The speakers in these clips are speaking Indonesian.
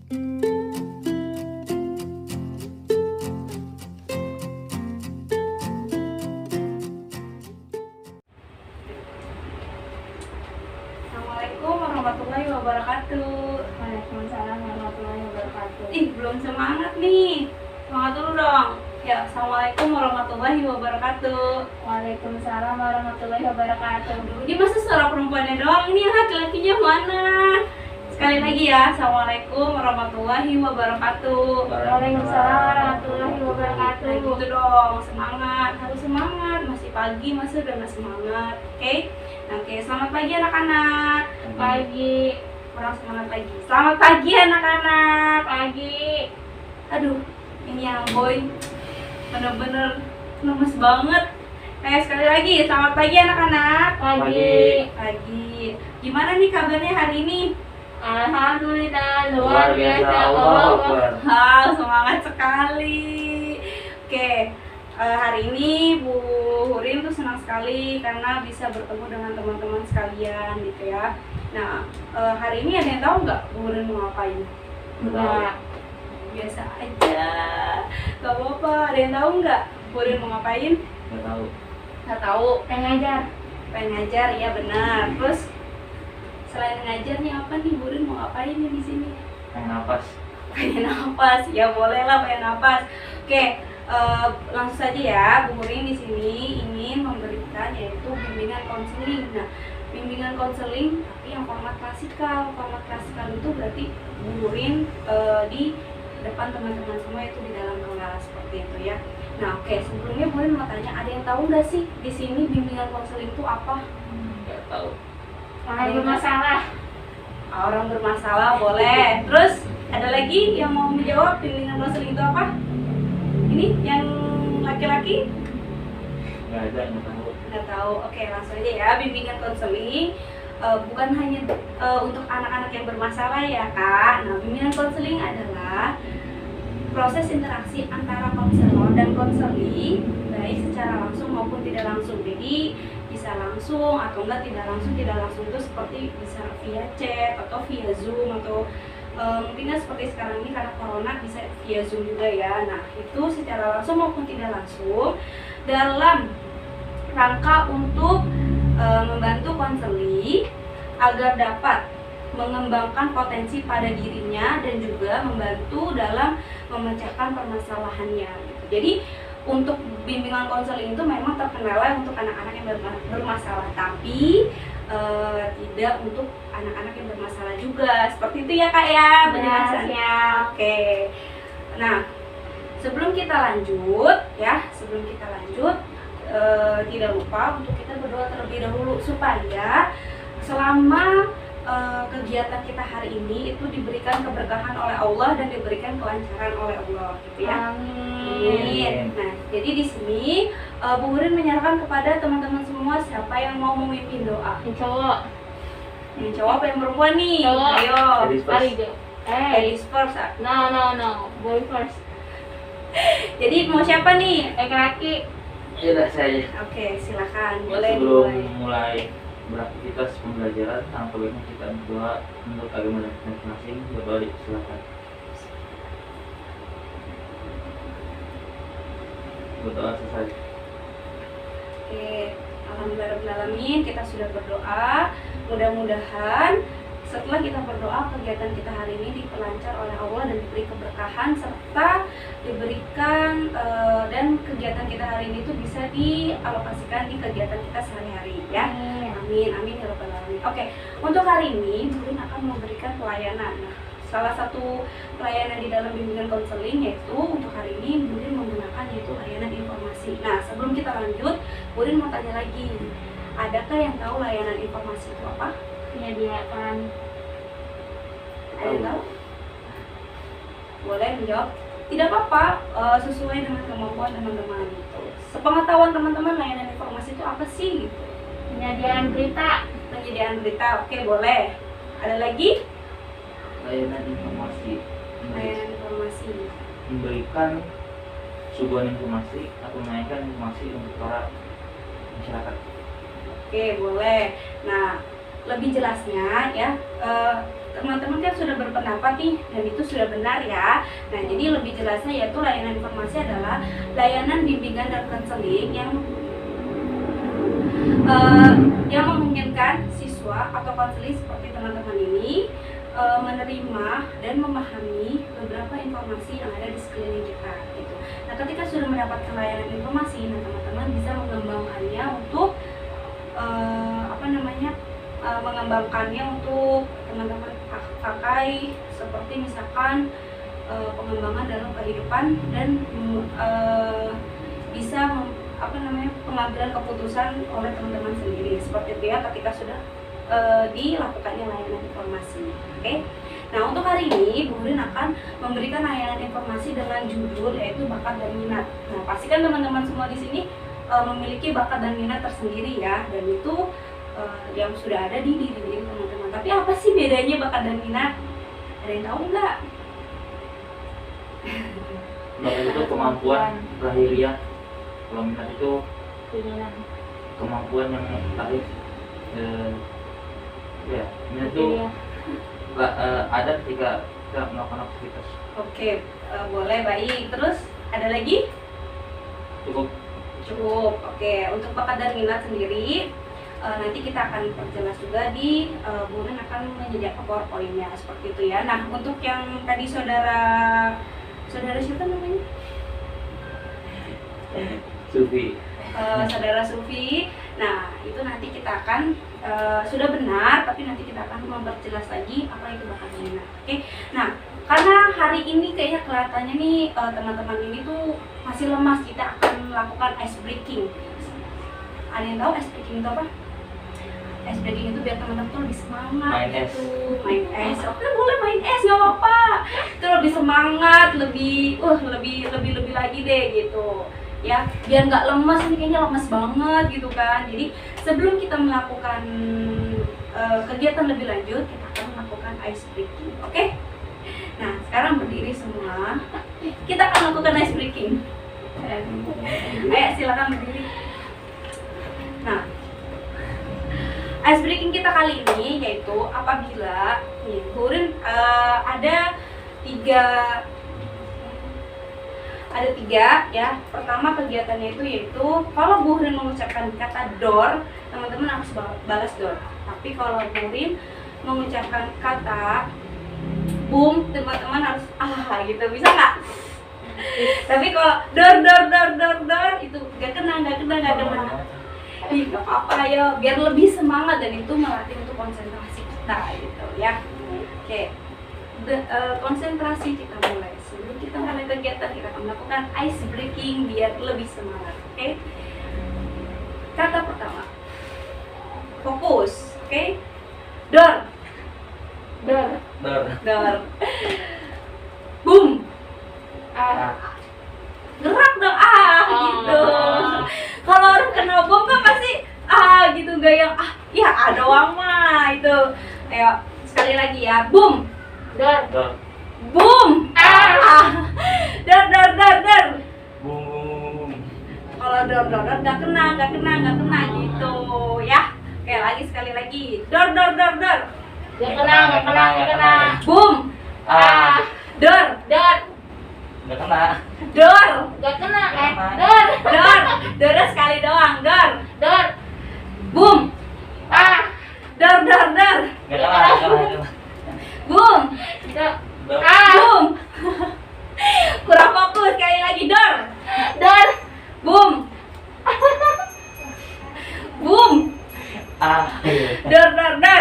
Assalamualaikum warahmatullahi wabarakatuh. Waalaikumsalam warahmatullahi wabarakatuh. Ih, belum semangat nih. Semangat dulu dong. Ya, Assalamualaikum warahmatullahi wabarakatuh. Waalaikumsalam warahmatullahi wabarakatuh. Aduh, ini masa suara perempuannya doang? Ini yang laki-lakinya mana? Sekali lagi ya, Assalamualaikum warahmatullahi wabarakatuh. Waalaikumsalam warahmatullahi wabarakatuh. Nah, gitu dong, semangat, harus semangat. Masih pagi, masa udah nggak semangat, oke? Oke, selamat pagi anak-anak. Pagi. Kurang semangat lagi. Selamat pagi anak-anak. Pagi. Aduh, ini yang boy bener-bener lemes banget. Sekali lagi, selamat pagi anak-anak. Pagi. Pagi. Gimana nih kabarnya hari ini? Alhamdulillah luar biasa. Allahu Akbar. Semangat sekali. Oke, hari ini Bu Hurin tuh senang sekali karena bisa bertemu dengan teman-teman sekalian gitu ya. Nah, hari ini ada yang tahu nggak Bu Hurin mau ngapain? Enggak. Biasa aja, gak apa-apa. Ada yang tahu nggak Bu Hurin mau ngapain? Nggak tahu. Nggak tahu. Pengen ngajar. Pengen ngajar, ya benar. Terus selain ngajar nih apa nih Bu Hurin mau ngapain nih di sini? Pengen napas. Pengen napas, ya boleh lah pengen napas. Oke, langsung saja ya. Bu Hurin di sini ingin memberikan yaitu bimbingan konseling. Nah, bimbingan konseling tapi yang format klasikal. Format klasikal itu berarti Bu Hurin di depan teman-teman semua itu di dalam kelas seperti itu ya. Nah, oke, sebelumnya Bu Hurin mau tanya, ada yang tahu nggak sih di sini bimbingan konseling itu apa? Nggak tahu. Orang bermasalah. Orang bermasalah boleh. Terus ada lagi yang mau menjawab bimbingan konseling itu apa? Ini yang laki-laki? Nggak ada, nggak tahu. Nggak tahu. Oke, langsung aja ya. Bimbingan konseling bukan hanya untuk anak-anak yang bermasalah ya Kak. Nah, bimbingan konseling adalah proses interaksi antara konselor dan konseli, baik secara langsung maupun tidak langsung. Jadi bisa langsung atau enggak tidak langsung. Tidak langsung itu seperti bisa via chat atau via Zoom atau mungkin seperti sekarang ini karena corona bisa via Zoom juga ya. Nah, itu secara langsung maupun tidak langsung dalam rangka untuk membantu konseli agar dapat mengembangkan potensi pada dirinya dan juga membantu dalam memecahkan permasalahannya. Jadi untuk bimbingan konseling itu memang terkenal untuk anak-anak yang bermasalah, tapi tidak untuk anak-anak yang bermasalah juga. Seperti itu ya Kak ya penjelasannya. Oke. Nah, sebelum kita lanjut ya, tidak lupa untuk kita berdoa terlebih dahulu supaya selama kegiatan kita hari ini itu diberikan keberkahan oleh Allah dan diberikan kelancaran oleh Allah gitu ya. Amin. Nah, jadi di sini Bu Hurin menyerahkan kepada teman-teman semua siapa yang mau memimpin doa. Yang cowok. Yang cowok apa yang perempuan nih? Cowok. Ayo. Ladies first. Mari deh. Ladies first. No. Boy first. Jadi mau siapa nih? Laki-laki. Ya udah saya. Oke, silakan. Ya, Boleh sebelum dimulai. mulai beraktivitas pembelajaran, tanpa baiknya kita berdoa menurut agama dan masing-masing. Berdoa, silakan. Berdoa selesai. Oke, alhamdulillahirrahmanirrahim, kita sudah berdoa. Mudah-mudahan setelah kita berdoa, kegiatan kita hari ini diperlancar oleh Allah dan diberi keberkahan serta diberikan dan kegiatan kita hari ini itu bisa dialokasikan di kegiatan kita sehari-hari ya. Amin ya rabbal alamin. Oke, untuk hari ini Bu Hurin akan memberikan pelayanan. Nah, salah satu pelayanan di dalam bimbingan konseling yaitu untuk hari ini Bu Hurin menggunakan yaitu layanan informasi. Nah, sebelum kita lanjut, Bu Hurin mau tanya lagi. Adakah yang tahu layanan informasi itu apa? Menyediakan. Ada yang tahu? Boleh menjawab? Tidak apa-apa, sesuai dengan kemampuan teman-teman gitu. Sepengetahuan teman-teman, layanan informasi itu apa sih gitu? Penyediaan berita. Penyediaan berita, oke boleh. Ada lagi? Layanan informasi. Layanan informasi. Memberikan suguhan informasi atau menanyakan informasi untuk para masyarakat. Oke, boleh. Nah, lebih jelasnya ya, teman-teman kan sudah berpendapat nih dan itu sudah benar ya. Nah, jadi lebih jelasnya yaitu layanan informasi adalah layanan bimbingan dan konseling yang memungkinkan siswa atau konseling seperti teman-teman ini menerima dan memahami beberapa informasi yang ada di sekeliling kita gitu. Nah, ketika sudah mendapatkan layanan informasi, nah teman-teman bisa mengembangkannya untuk mengembangkannya untuk teman-teman pakai, seperti misalkan pengembangan dalam kehidupan dan bisa pengambilan keputusan oleh teman-teman sendiri, seperti itu ya ketika sudah dilakukannya layanan informasi. Oke. Nah, untuk hari ini Bu Hurin akan memberikan layanan informasi dengan judul yaitu bakat dan minat. Nah, pastikan teman-teman semua di sini memiliki bakat dan minat tersendiri ya, dan itu yang sudah ada di diri teman-teman. Tapi apa sih bedanya bakat dan minat? Ada yang tahu nggak? Bakat itu kemampuan lahiriah, kalau minat itu keinginan. kemampuan yang lahir. Ya, minat itu ada ketika kita melakukan aktivitas. Oke, boleh, baik. Terus ada lagi? Cukup. Oke, untuk bakat dan minat sendiri nanti kita akan perjelas juga di Bu Hurin akan menyediakan PowerPoint-nya seperti itu ya. Nah, untuk yang tadi saudara siapa namanya? Sufi. Saudara Sufi. Nah, itu nanti kita akan sudah benar, tapi nanti kita akan memperjelas lagi apa itu bakat dan minat. Oke. Nah, karena hari ini kayaknya kelihatannya nih teman-teman ini tuh masih lemas, kita akan melakukan ice breaking. Ada yang tahu ice breaking itu apa? Ice breaking itu biar teman-teman tuh lebih semangat. Main es. Main es. Oke, boleh main es, nggak apa-apa. Itu lebih semangat, lebih lagi deh gitu. Ya, biar nggak lemas, ini kayaknya lemas banget gitu kan. Jadi sebelum kita melakukan kegiatan lebih lanjut, kita akan melakukan ice breaking. Oke? Nah, sekarang berdiri semua. Kita akan melakukan ice breaking. Ayo silakan berdiri. Nah, ice breaking kita kali ini yaitu apabila nih Bu Hurin ada tiga ya. Pertama kegiatannya itu yaitu kalau Bu Hurin mengucapkan kata door, teman-teman harus balas door. Tapi kalau Bu Hurin mengucapkan kata boom, teman-teman harus gitu, bisa nggak? Tapi kalau door itu nggak kena. Ih, nggak apa-apa ya, biar lebih semangat dan itu melatih untuk konsentrasi kita gitu ya. Oke. Konsentrasi kita mulai. Sebelum kita mulai kegiatan, kita akan melakukan ice breaking biar lebih semangat. Oke. Kata pertama, fokus. Oke. Door. Boom. Gerak dong, gitu. Kalau orang kena bom kan pasti gitu, gak yang ya doang mah itu. Ayo sekali lagi ya, boom. Door. Boom. Dar. Boom. Kalau dor gak kena gitu ya. Oke, lagi sekali lagi. Dor. Gak kena. Boom. Dor. Nggak kena. Dor. Gak kena. Dor sekali doang. Dor. Boom. Dor. Nggak kena. Boom. Dor. Boom. Kurang fokus, sekali lagi. Dor. Boom. Boom. Dor. Nggak kena.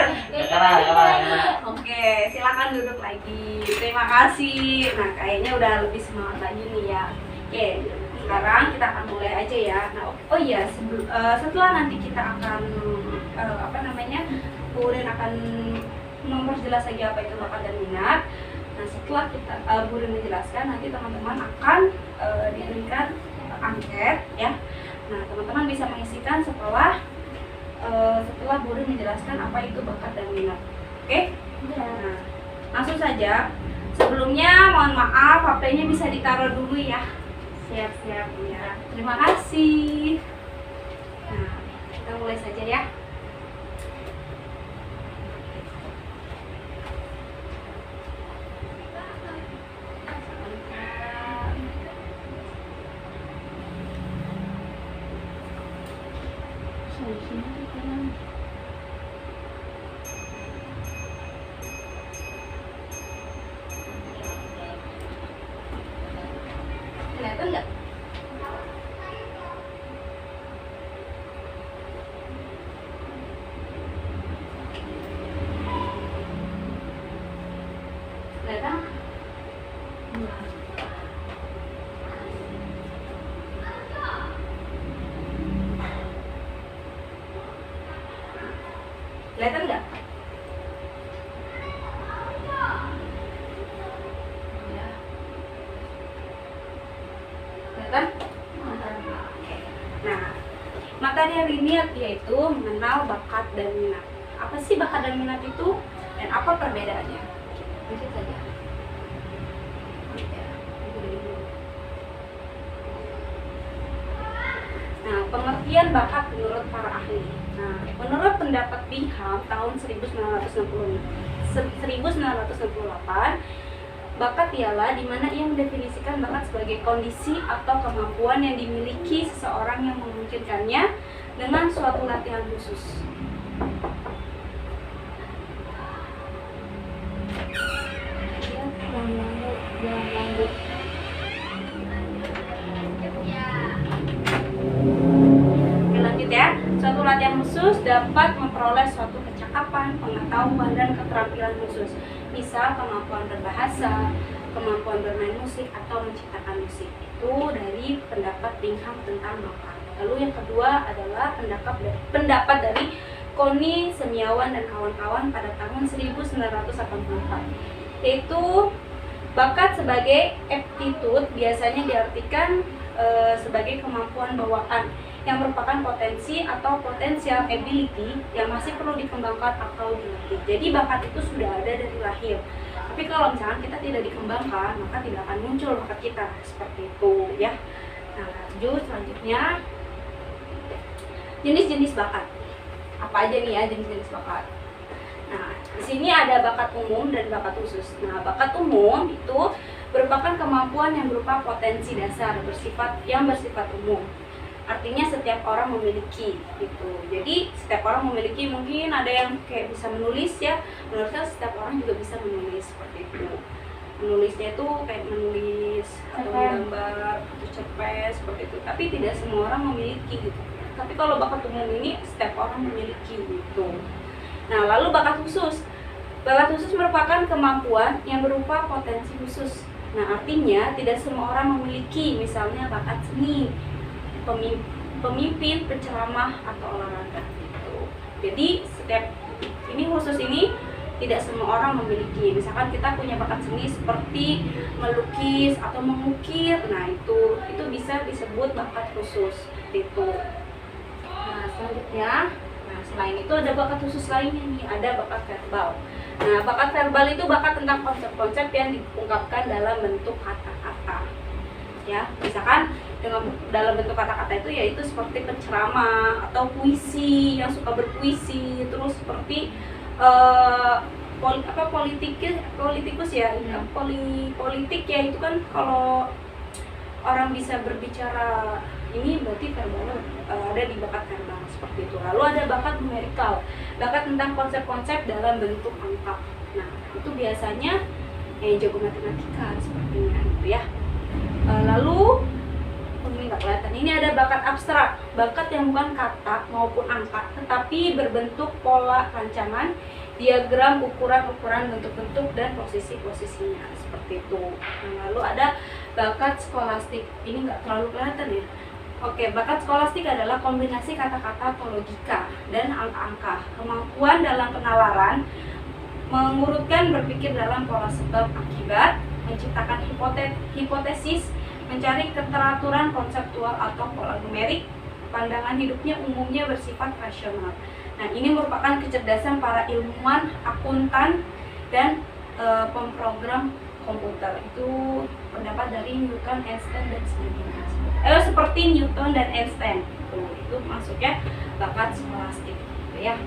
Oke, silakan duduk lagi. Terima kasih. Nah, kayaknya udah lebih semangat lagi nih ya. Oke, sekarang kita akan mulai aja ya. Nah, oh iya, setelah nanti kita akan Bu Hurin akan memperjelas lagi apa itu bakat dan minat. Nah, setelah kita Bu Hurin menjelaskan, nanti teman-teman akan diberikan angket ya. Nah, teman-teman bisa mengisikan setelah Bu Hurin menjelaskan apa itu bakat dan minat. Oke? Nah, langsung saja. Sebelumnya mohon maaf, HP-nya bisa ditaruh dulu ya. Siap ya. Terima kasih. Nah, kita mulai saja ya. Kelihatan nggak? Kelihatan? Kelihatan nggak? Ya. Kelihatan? Nah, materi hari ini yaitu mengenal bakat dan minat. Apa sih bakat dan minat itu? Dan apa perbedaannya? Itu saja. Nah, pengertian bakat menurut para ahli. Nah, menurut pendapat Bingham tahun 1968, bakat ialah di mana ia mendefinisikan bakat sebagai kondisi atau kemampuan yang dimiliki seseorang yang memungkinkannya dengan suatu latihan khusus. Oke, lanjut ya. Suatu latihan khusus dapat memperoleh suatu kecakapan, pengetahuan, dan keterampilan khusus. Misal kemampuan berbahasa, kemampuan bermain musik, atau menciptakan musik. Itu dari pendapat Bingham tentang bakat. Lalu yang kedua adalah pendapat dari Connie, Semiawan, dan kawan-kawan pada tahun 1984. Yaitu bakat sebagai aptitude biasanya diartikan sebagai kemampuan bawaan yang merupakan potensi atau potensial ability yang masih perlu dikembangkan atau dilatih. Jadi bakat itu sudah ada dari lahir. Tapi kalau misalkan kita tidak dikembangkan, maka tidak akan muncul bakat kita seperti itu ya. Nah, lanjut selanjutnya jenis-jenis bakat. Apa aja nih ya jenis-jenis bakat? Nah, di sini ada bakat umum dan bakat khusus. Nah, bakat umum itu merupakan kemampuan yang berupa potensi dasar bersifat umum. Artinya setiap orang memiliki gitu. Jadi setiap orang memiliki, mungkin ada yang kayak bisa menulis ya. Menurut saya setiap orang juga bisa menulis seperti itu. Menulisnya itu kayak menulis atau menggambar atau cerpen seperti itu. Tapi tidak semua orang memiliki gitu. Tapi kalau bakat umum ini setiap orang memiliki gitu. Nah, lalu bakat khusus. Bakat khusus merupakan kemampuan yang berupa potensi khusus. Nah, artinya tidak semua orang memiliki, misalnya bakat seni, pemimpin, penceramah, atau olahraga gitu. Jadi setiap ini khusus ini tidak semua orang memiliki. Misalkan kita punya bakat seni seperti melukis atau mengukir, nah itu bisa disebut bakat khusus itu. Nah, selanjutnya, selain itu ada bakat khusus lainnya nih, ada bakat verbal. Nah, bakat verbal itu bakat tentang konsep-konsep yang diungkapkan dalam bentuk kata-kata. Ya, misalkan dalam bentuk kata-kata itu yaitu seperti penceramah atau puisi, yang suka berpuisi, terus seperti politikus ya, politik ya, itu kan kalau orang bisa berbicara ini berarti verbal ada di bakat verbal seperti itu. Lalu ada bakat numerikal, bakat tentang konsep-konsep dalam bentuk angka. Nah, itu biasanya jago matematika sepertinya gitu ya. Lalu ini nggak kelihatan. Ini ada bakat abstrak, bakat yang bukan kata maupun angka, tetapi berbentuk pola rancangan, diagram, ukuran-ukuran, bentuk-bentuk, dan posisi-posisinya seperti itu. Nah, lalu ada bakat skolastik. Ini nggak terlalu kelihatan ya. Oke, bakat skolastik adalah kombinasi kata-kata atau logika dan angka-angka. Kemampuan dalam penalaran, mengurutkan, berpikir dalam pola sebab akibat, menciptakan hipotesis, mencari keteraturan konseptual atau pola numerik. Pandangan hidupnya umumnya bersifat rasional. Nah, ini merupakan kecerdasan para ilmuwan, akuntan, dan pemrogram komputer. Itu pendapat dari Newton, Einstein, dan sebagainya. Seperti Newton dan Einstein. Itu maksudnya bakat skolastik gitu ya.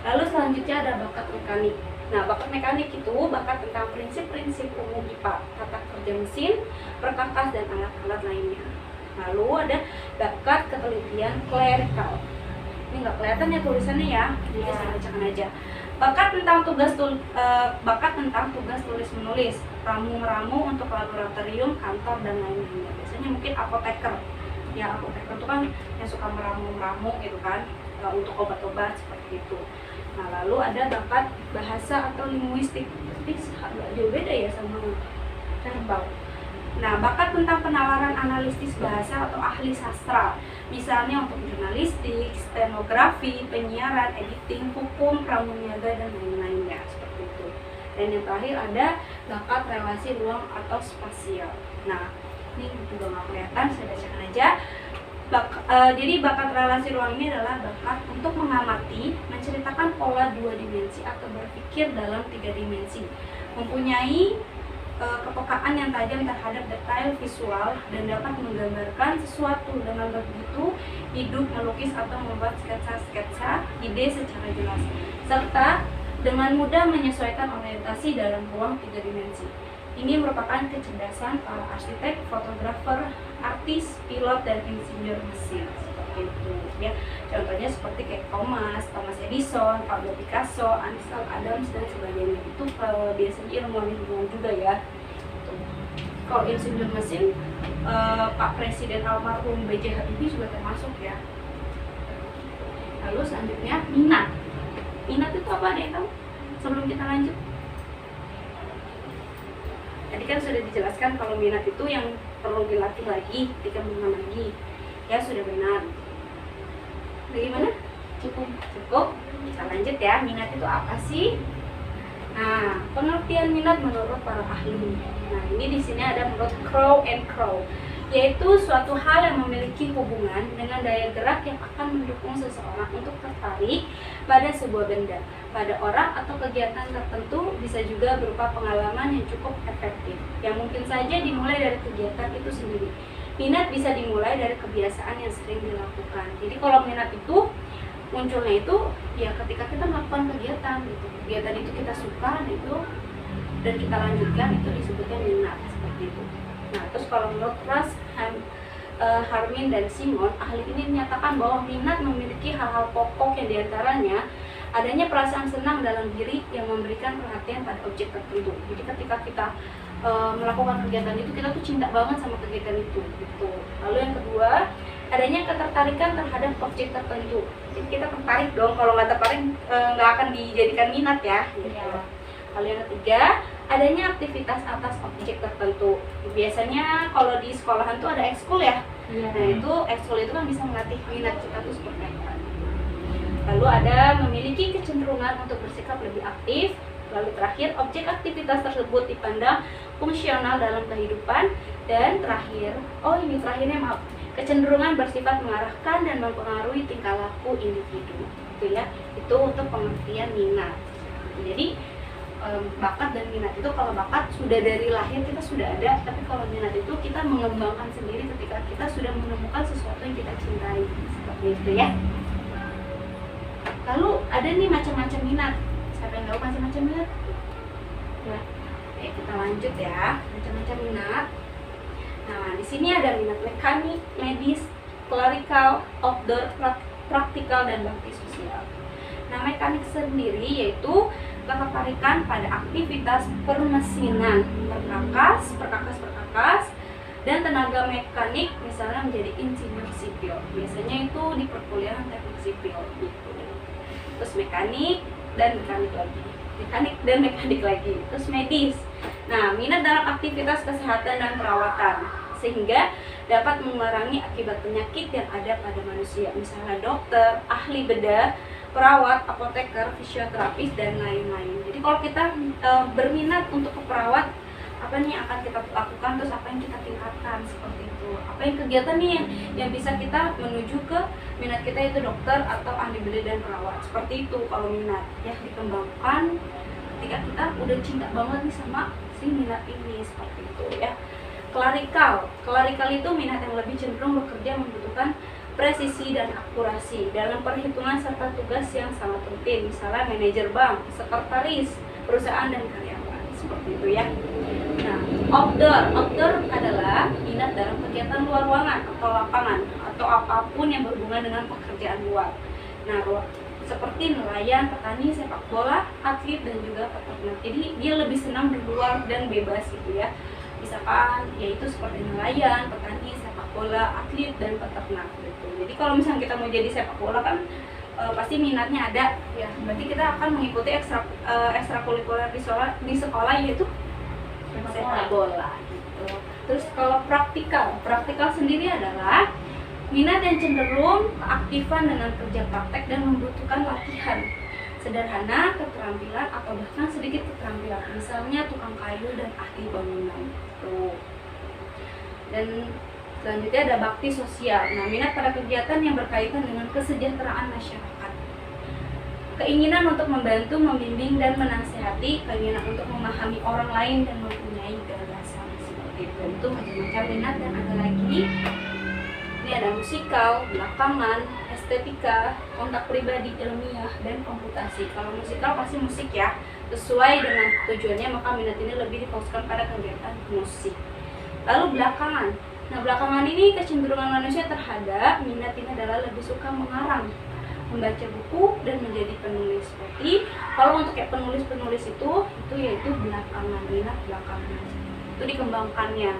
Lalu selanjutnya ada bakat mekanik. Nah, bakat mekanik itu bakat tentang prinsip-prinsip umum IPA, tata kerja mesin, perkakas, dan alat-alat lainnya. Lalu ada bakat ketelitian klerikal. Ini nggak kelihatan ya tulisannya ya, jadi saya bacakan aja. Bakat tentang tugas tulis menulis, ramu-ramu untuk laboratorium, kantor dan lain-lainnya. Biasanya mungkin apoteker. Ya, apoteker itu kan yang suka meramu-ramu gitu kan, untuk obat-obat seperti itu. Nah, lalu ada bakat bahasa atau linguistik. Tapi agak jauh beda ya sama verbal. Nah, bakat tentang penalaran analisis bahasa atau ahli sastra, misalnya untuk jurnalistik, stenografi, penyiaran, editing, hukum, pramuniaga dan lain-lainnya seperti itu. Dan yang terakhir ada bakat relasi ruang atau spasial. Nah, ini juga nggak kelihatan, saya bacakan aja. Jadi bakat relasi ruang ini adalah bakat untuk mengamati, menceritakan pola 2 dimensi atau berpikir dalam 3 dimensi, mempunyai kepekaan yang tajam terhadap detail visual dan dapat menggambarkan sesuatu dengan begitu hidup, melukis atau membuat sketsa-sketsa ide secara jelas, serta dengan mudah menyesuaikan orientasi dalam ruang 3 dimensi. Ini merupakan kecerdasan para arsitek, fotografer, artis, pilot, dan insinyur mesin seperti itu ya. Contohnya seperti kayak Thomas Edison, Pablo Picasso, Ansel Adams dan sebagainya. Itu biasanya ilmuwan juga ya. Kalau insinyur mesin, Pak Presiden almarhum B.J. Habibie juga termasuk ya. Lalu selanjutnya minat. Minat itu apa nih kamu? Sebelum kita lanjut, tadi kan sudah dijelaskan kalau minat itu yang perlu dilatih lagi ketika mengulang lagi. Ya, sudah benar. Bagaimana? Cukup. Kita lanjut ya. Minat itu apa sih? Nah, pengertian minat menurut para ahli. Nah, ini di sini ada menurut Crow and Crow, yaitu suatu hal yang memiliki hubungan dengan daya gerak yang akan mendukung seseorang untuk tertarik pada sebuah benda, pada orang atau kegiatan tertentu. Bisa juga berupa pengalaman yang cukup efektif, yang mungkin saja dimulai dari kegiatan itu sendiri. Minat bisa dimulai dari kebiasaan yang sering dilakukan. Jadi kalau minat itu munculnya itu ya ketika kita melakukan kegiatan gitu. Kegiatan itu kita suka dan kita lanjutkan, itu disebutnya minat seperti itu. Nah, terus kalau menurut Russ, Harmin dan Simon, ahli ini menyatakan bahwa minat memiliki hal-hal pokok yang diantaranya adanya perasaan senang dalam diri yang memberikan perhatian pada objek tertentu. Jadi ketika kita melakukan kegiatan itu, kita tuh cinta banget sama kegiatan itu gitu. Lalu yang kedua, adanya ketertarikan terhadap objek tertentu. Jadi kita tertarik dong, kalau nggak tertarik nggak akan dijadikan minat ya gitu. Ya. Lalu yang ketiga, adanya aktivitas atas objek tertentu. Biasanya kalau di sekolahan tuh ada ekskul ya. Iya. Nah, itu ekskul itu kan bisa melatih minat kita tuh seperti apa. Lalu ada memiliki kecenderungan untuk bersikap lebih aktif. Lalu terakhir, objek aktivitas tersebut dipandang fungsional dalam kehidupan. Dan terakhir, kecenderungan bersifat mengarahkan dan mempengaruhi tingkah laku individu. Itu ya, itu untuk pengertian minat. Jadi bakat dan minat itu, kalau bakat sudah dari lahir kita sudah ada, tapi kalau minat itu kita mengembangkan sendiri ketika kita sudah menemukan sesuatu yang kita cintai seperti itu ya. Lalu ada nih macam-macam minat. Siapa yang tahu macam-macam minat? Ya. Oke, kita lanjut ya. Macam-macam minat. Nah, di sini ada minat mekanik, medis, clerical, outdoor, praktikal, dan bakti sosial. Nah, mekanik sendiri yaitu ketertarikan pada aktivitas permesinan, perkakas, dan tenaga mekanik, misalnya menjadi insinyur sipil. Biasanya itu di perkuliahan teknik sipil gitu. Terus mekanik dan mekanik lagi. Terus medis. Nah, minat dalam aktivitas kesehatan dan perawatan, sehingga dapat mengurangi akibat penyakit yang ada pada manusia, misalnya dokter, ahli bedah, perawat, apoteker, fisioterapis, dan lain-lain. Jadi kalau kita berminat untuk ke perawat, apa nih yang akan kita lakukan, terus apa yang kita tingkatkan seperti itu. Apa yang kegiatan nih yang bisa kita menuju ke minat kita, itu dokter atau ahli bedah dan perawat. Seperti itu kalau minat ya, dikembangkan ketika kita udah cinta banget nih sama si minat ini, seperti itu ya. Clerical itu minat yang lebih cenderung bekerja membutuhkan presisi dan akurasi dalam perhitungan serta tugas yang sangat rutin, misalnya manajer bank, sekretaris, perusahaan, dan karyawan, seperti itu ya. Nah, outdoor adalah minat dalam kegiatan luar ruangan atau lapangan atau apapun yang berhubungan dengan pekerjaan luar. Nah, seperti nelayan, petani, sepak bola, atlet, dan juga peternak. Jadi dia lebih senang di luar dan bebas gitu ya. Misalkan yaitu seperti nelayan, petani, sepak bola, atlet, dan peternak gitu. Jadi kalau misalnya kita mau jadi sepak bola kan pasti minatnya ada ya. Berarti kita akan mengikuti ekstrakurikuler di sekolah yaitu sepak bola gitu. Terus kalau praktikal sendiri adalah minat yang cenderung keaktifan dengan kerja praktek dan membutuhkan latihan sederhana, keterampilan atau bahkan sedikit keterampilan, misalnya tukang kayu dan ahli bangunan. Tuh. Dan selanjutnya ada bakti sosial. Nah, minat pada kegiatan yang berkaitan dengan kesejahteraan masyarakat. Keinginan untuk membantu, membimbing dan menasihati, keinginan untuk memahami orang lain dan mempunyai gagasan seperti itu macam-macam minat. Dan ada lagi ini ada musikal, belakangan, estetika, kontak pribadi, ilmiah, dan komputasi. Kalau musikal pasti musik ya, sesuai dengan tujuannya, maka minat ini lebih difokuskan pada kegiatan musik. Lalu belakangan. Nah, belakangan ini kecenderungan manusia terhadap minat ini adalah lebih suka mengarang, membaca buku, dan menjadi penulis. Seperti kalau untuk kayak penulis itu yaitu belakangan, minat belakangan. Itu dikembangkannya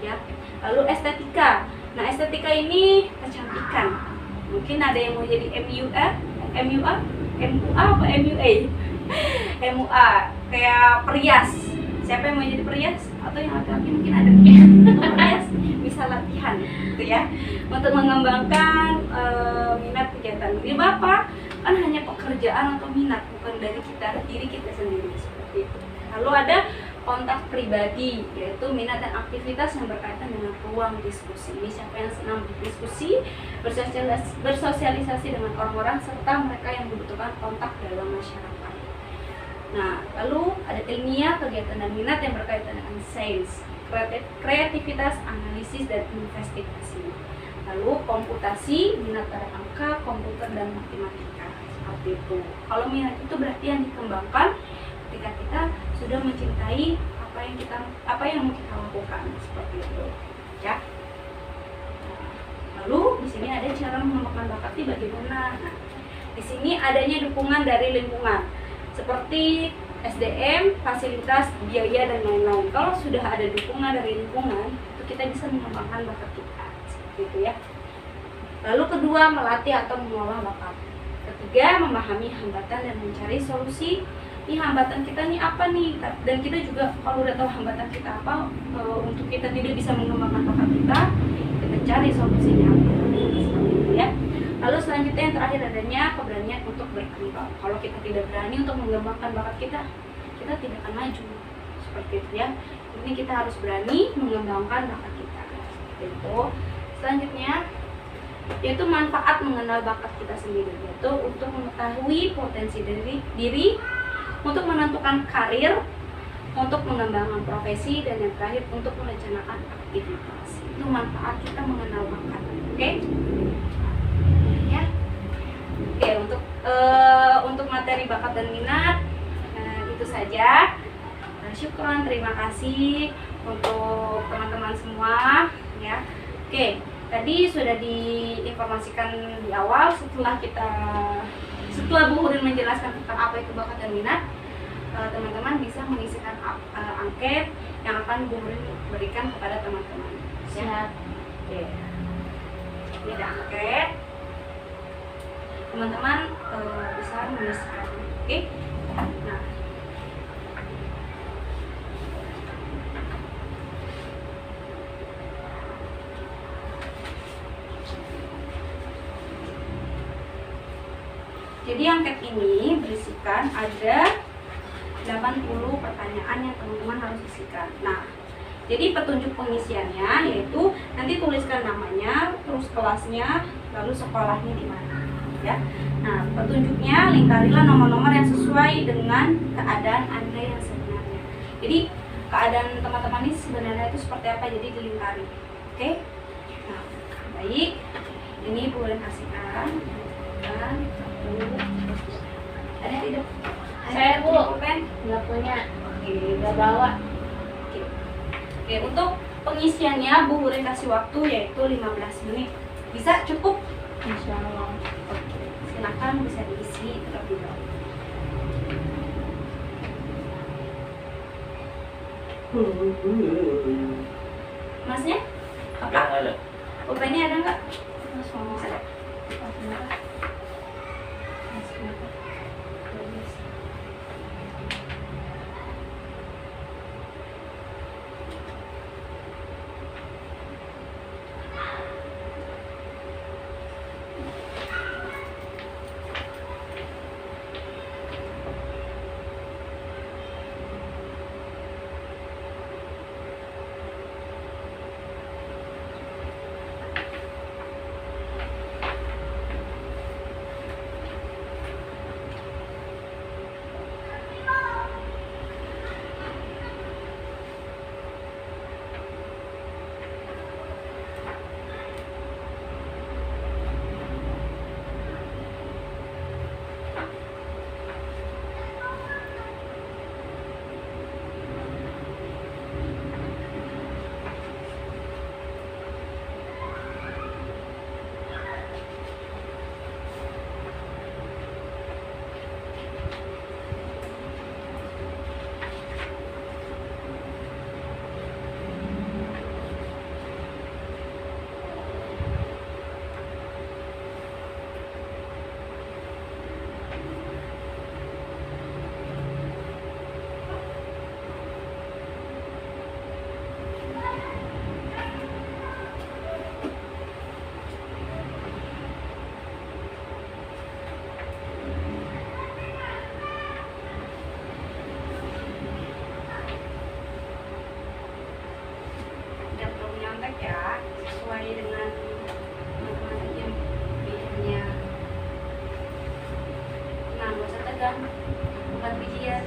ya. Lalu estetika. Nah, estetika ini kecantikan. Mungkin ada yang mau jadi MUA apa MUA? MUA kayak perias. Siapa yang mau jadi perias? Atau yang laki-laki mungkin ada perias bisa latihan gitu ya. Untuk mengembangkan minat kegiatan. Ini Bapak kan hanya pekerjaan atau minat, bukan dari diri kita sendiri seperti itu. Lalu ada kontak pribadi, yaitu minat dan aktivitas yang berkaitan dengan ruang diskusi. Ini siapa yang senang berdiskusi, bersosialisasi dengan orang-orang, serta mereka yang membutuhkan kontak dalam masyarakat. Nah, lalu ada ilmiah, kegiatan dan minat yang berkaitan dengan sains, kreativitas, analisis, dan investigasi. Lalu komputasi, minat pada angka, komputer, dan matematika. Seperti itu. Kalau minat itu berarti yang dikembangkan ketika kita sudah mencintai apa yang mau kita lakukan seperti itu ya. Lalu di sini ada cara mengembangkan bakat di bagaimana. Nah, di sini adanya dukungan dari lingkungan seperti SDM, fasilitas, biaya, dan lain-lain. Kalau sudah ada dukungan dari lingkungan, itu kita bisa mengembangkan bakat kita seperti itu ya. Lalu kedua, melatih atau mengolah bakat. Ketiga, memahami hambatan dan mencari solusi. Ini hambatan kita nih apa nih, dan kita juga kalau udah tahu hambatan kita apa, untuk kita tidak bisa mengembangkan bakat kita cari solusinya seperti itu ya. Lalu selanjutnya yang terakhir adanya keberanian untuk berkembang. Kalau kita tidak berani untuk mengembangkan bakat kita tidak akan maju seperti itu ya. Ini kita harus berani mengembangkan bakat kita seperti itu. Selanjutnya yaitu manfaat mengenal bakat kita sendiri, yaitu untuk mengetahui potensi diri, untuk menentukan karir, untuk mengembangkan profesi, dan yang terakhir untuk merencanakan aktivitas. Itu manfaat kita mengenal bakat. Oke? Ya. Oke, untuk materi bakat dan minat itu saja. Syukron, terima kasih untuk teman-teman semua ya. Oke, tadi sudah diinformasikan di awal setelah Bu Hurin menjelaskan tentang apa itu bakat dan minat, teman-teman bisa mengisikan angket yang akan Bu Hurin berikan kepada teman-teman. Siap. Oke. Ini ada angket. Teman-teman bisa mengisikan. Oke. Nah. Jadi angket ini berisikan ada 80 pertanyaan yang teman-teman harus isikan. Nah, jadi petunjuk pengisiannya yaitu nanti tuliskan namanya, terus kelasnya, lalu sekolahnya di mana, ya. Nah, petunjuknya lingkarilah nomor-nomor yang sesuai dengan keadaan Anda yang sebenarnya. Jadi keadaan teman-teman ini sebenarnya itu seperti apa, jadi dilingkari. Oke? Nah, baik. Ini boleh kasihkan. Dan ada tidak? Saya Bu, pen nggak punya. Nggak bawa. Oke, untuk pengisiannya Bu Hurin kasih waktu yaitu 15 menit. Bisa cukup? Insya Allah. Oke, silakan bisa diisi Masnya? Nggak Kakak? ada. Pulpennya ada nggak? Mas mau ada. Ya, sesuai dengan matematik yang pilihannya. Nah, nggak usah tegang, bukan bijian.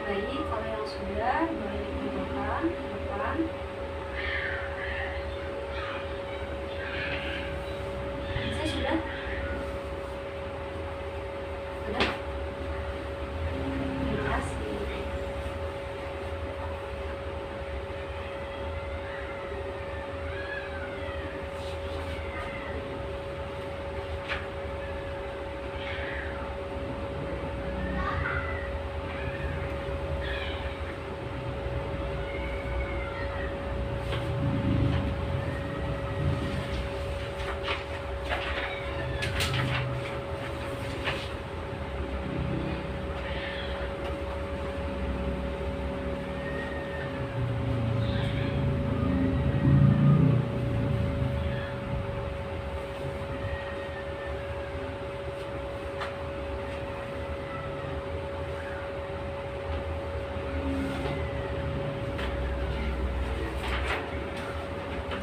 Baik, kalau yang sudah boleh dikumpulkan ke depan. Saya sudah? Sudah? Terima kasih.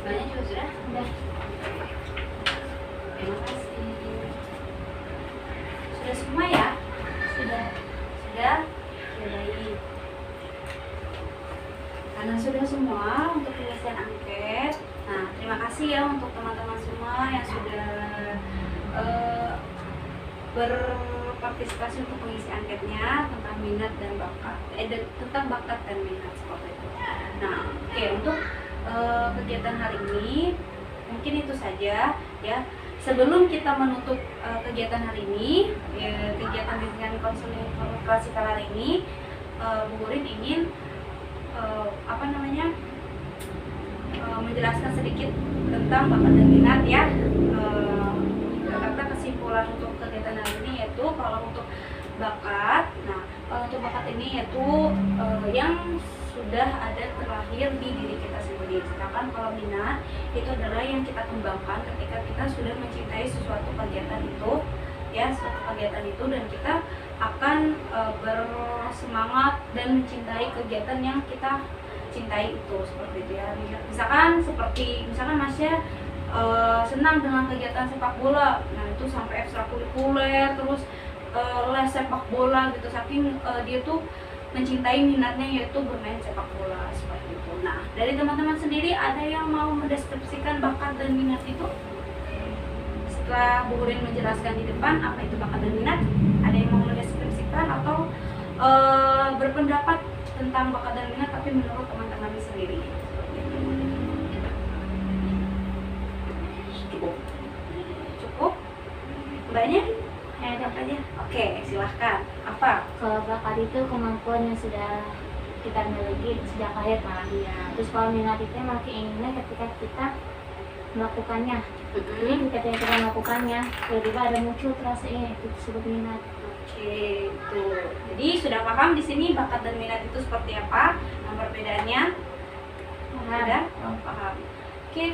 Banyak juga sudah? Udah. Terima kasih. Sudah semua ya? Sudah. Sudah? Ya baik. Karena sudah semua untuk penyelesaian angket. Nah, terima kasih ya untuk teman-teman semua yang sudah berpartisipasi untuk mengisi anketnya tentang minat dan bakat. Tentang bakat dan minat seperti itu. Nah, oke, untuk kegiatan hari ini mungkin itu saja ya. Sebelum kita menutup kegiatan hari ini, kegiatan bimbingan konseling klasikal hari ini, Bu Gurin ingin menjelaskan sedikit tentang bakat dan minat ya. Kata kesimpulan untuk kegiatan hari ini yaitu kalau untuk bakat, nah kalau untuk bakat ini yaitu yang sudah ada terlahir di diri kita sendiri. Sedangkan kalau minat itu adalah yang kita kembangkan ketika kita sudah mencintai sesuatu kegiatan itu, ya suatu kegiatan itu, dan kita akan bersemangat dan mencintai kegiatan yang kita cintai itu, seperti itu ya. Misalkan Masya senang dengan kegiatan sepak bola, nah itu sampai ekstrakurikuler, terus les sepak bola gitu, saking dia tuh mencintai minatnya yaitu bermain sepak bola seperti itu. Nah, dari teman-teman sendiri ada yang mau mendeskripsikan bakat dan minat itu? Setelah Bu Gurin menjelaskan di depan apa itu bakat dan minat, ada yang mau mendeskripsikan atau berpendapat tentang bakat dan minat tapi menurut teman-teman sendiri? Cukup? Mbaknya? Ada. Aja. Oke, silahkan. Apa? Kalau bakat itu kemampuan yang sudah kita miliki sejak lahir kan. Iya. Terus kalau minat itu emang keinginan ketika kita melakukannya. Jadi ketika kita melakukannya, tiba-tiba ada muncul rasa itu disebut minat. Oke, itu. Jadi sudah paham di sini bakat dan minat itu seperti apa? Yang perbedaannya? Sudah? Paham. Oke.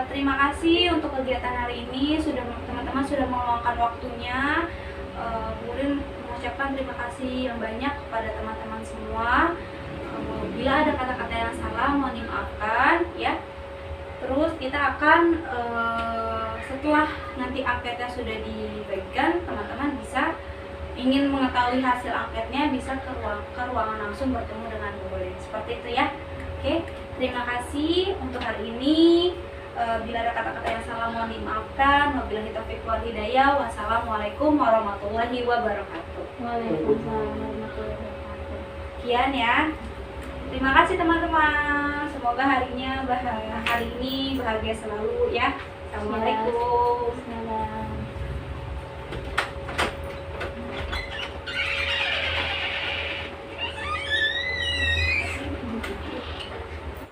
Terima kasih untuk kegiatan hari ini. Teman-teman sudah meluangkan waktunya. Bu Gurin mengucapkan terima kasih yang banyak kepada teman-teman semua. Bila ada kata-kata yang salah, mohon dimaafkan ya. Terus kita akan setelah nanti anketnya sudah dibagikan, teman-teman bisa ingin mengetahui hasil anketnya bisa ke ruangan langsung bertemu dengan Bu Gurin. Seperti itu ya. Oke, terima kasih untuk hari ini. Bila ada kata-kata yang salah mohon dimaafkan. Wabillahi taufiq wal hidayah. Wassalamualaikum warahmatullahi wabarakatuh. Waalaikumsalam warahmatullahi wabarakatuh. Sekian ya. Terima kasih teman-teman. Semoga hari ini bahagia selalu ya. Assalamualaikum. Bismillah.